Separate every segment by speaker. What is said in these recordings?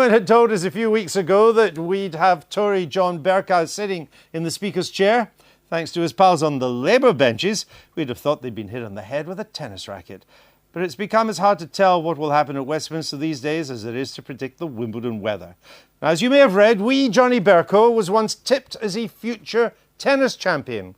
Speaker 1: anyone had told us a few weeks ago that we'd have Tory John Bercow sitting in the Speaker's chair, thanks to his pals on the Labour benches, we'd have thought they'd been hit on the head with a tennis racket. But it's become as hard to tell what will happen at Westminster these days as it is to predict the Wimbledon weather. Now, as you may have read, wee Johnny Bercow was once tipped as a future tennis champion,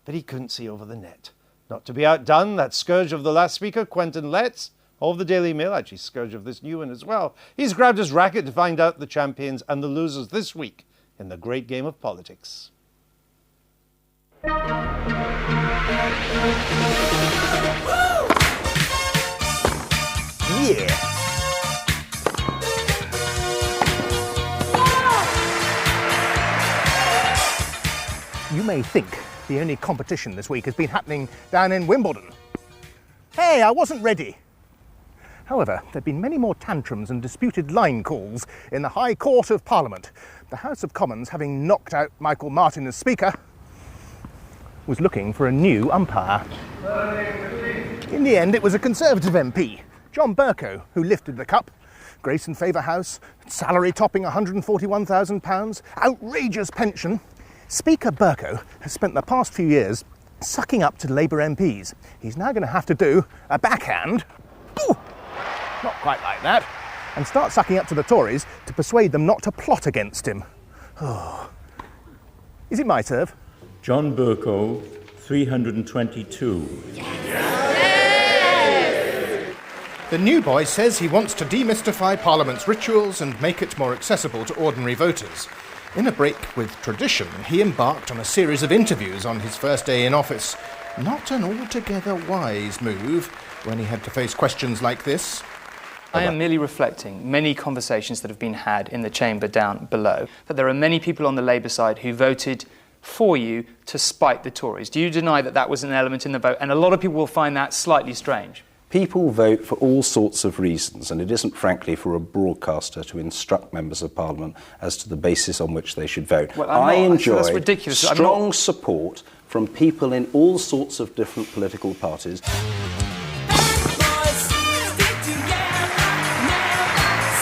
Speaker 1: but he couldn't see over the net. Not to be outdone, that scourge of the last speaker, Quentin Letts, of the Daily Mail, actually scourge of this new one as well. He's grabbed his racket to find out the champions and the losers this week in the great game of politics. Yeah.
Speaker 2: You may think the only competition this week has been happening down in Wimbledon. Hey, I wasn't ready. However, there have been many more tantrums and disputed line calls in the High Court of Parliament. The House of Commons, having knocked out Michael Martin as Speaker, was looking for a new umpire. In the end, it was a Conservative MP, John Bercow, who lifted the cup. Grace and Favour House, salary topping £141,000, outrageous pension. Speaker Bercow has spent the past few years sucking up to Labour MPs. He's now going to have to do a backhand, ooh, not quite like that, and start sucking up to the Tories to persuade them not to plot against him. Oh. Is it my serve?
Speaker 3: John Bercow, 322.
Speaker 2: The new boy says he wants to demystify Parliament's rituals and make it more accessible to ordinary voters. In a break with tradition, he embarked on a series of interviews on his first day in office. Not an altogether wise move when he had to face questions like this.
Speaker 4: I am merely reflecting many conversations that have been had in the chamber down below, that there are many people on the Labour side who voted for you to spite the Tories. Do you deny that that was an element in the vote? And a lot of people will find that slightly strange.
Speaker 5: People vote for all sorts of reasons, and it isn't, frankly, for a broadcaster to instruct members of Parliament as to the basis on which they should vote.
Speaker 4: Well,
Speaker 5: I enjoy
Speaker 4: that's ridiculous.
Speaker 5: strong support from people in all sorts of different political parties.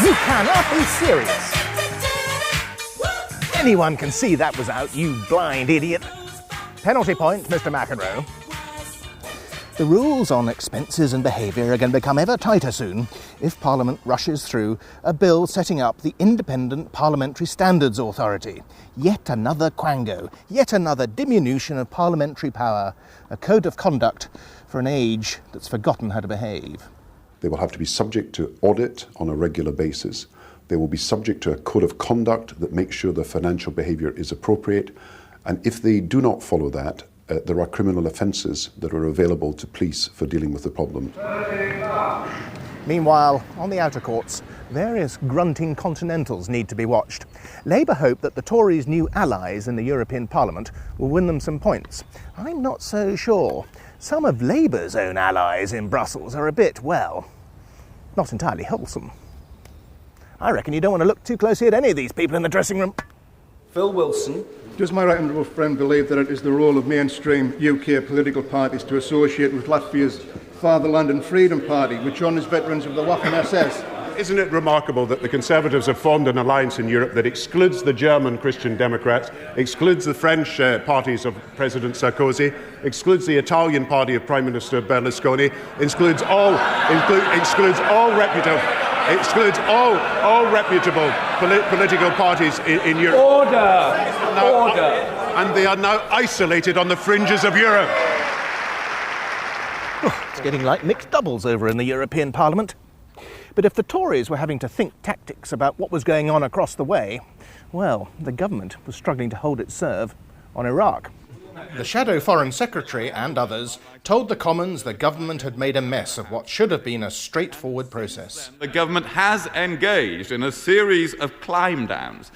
Speaker 2: You cannot be serious. Anyone can see that was out, you blind idiot. Penalty point, Mr. McEnroe. The rules on expenses and behaviour are going to become ever tighter soon if Parliament rushes through a bill setting up the Independent Parliamentary Standards Authority. Yet another quango, yet another diminution of parliamentary power, a code of conduct for an age that's forgotten how to behave.
Speaker 6: They will have to be subject to audit on a regular basis. They will be subject to a code of conduct that makes sure their financial behaviour is appropriate. And if they do not follow that, there are criminal offences that are available to police for dealing with the problem.
Speaker 2: Meanwhile, on the outer courts, various grunting continentals need to be watched. Labour hope that the Tories' new allies in the European Parliament will win them some points. I'm not so sure. Some of Labour's own allies in Brussels are a bit, well, not entirely wholesome. I reckon you don't want to look too closely at any of these people in the dressing room.
Speaker 7: Phil Wilson.
Speaker 8: Does my right honourable friend believe that it is the role of mainstream UK political parties to associate with Latvia's Fatherland and Freedom Party, which honours veterans of the Waffen-SS?
Speaker 9: Isn't it remarkable that the Conservatives have formed an alliance in Europe that excludes the German Christian Democrats, excludes the French parties of President Sarkozy, excludes the Italian party of Prime Minister Berlusconi, excludes all reputable political parties in Europe.
Speaker 7: Order!
Speaker 9: And they are now isolated on the fringes of Europe.
Speaker 2: It's getting like mixed doubles over in the European Parliament. But if the Tories were having to think tactics about what was going on across the way, well, the government was struggling to hold its serve on Iraq. The Shadow Foreign Secretary and others told the Commons the government had made a mess of what should have been a straightforward process.
Speaker 10: The government has engaged in a series of climb downs.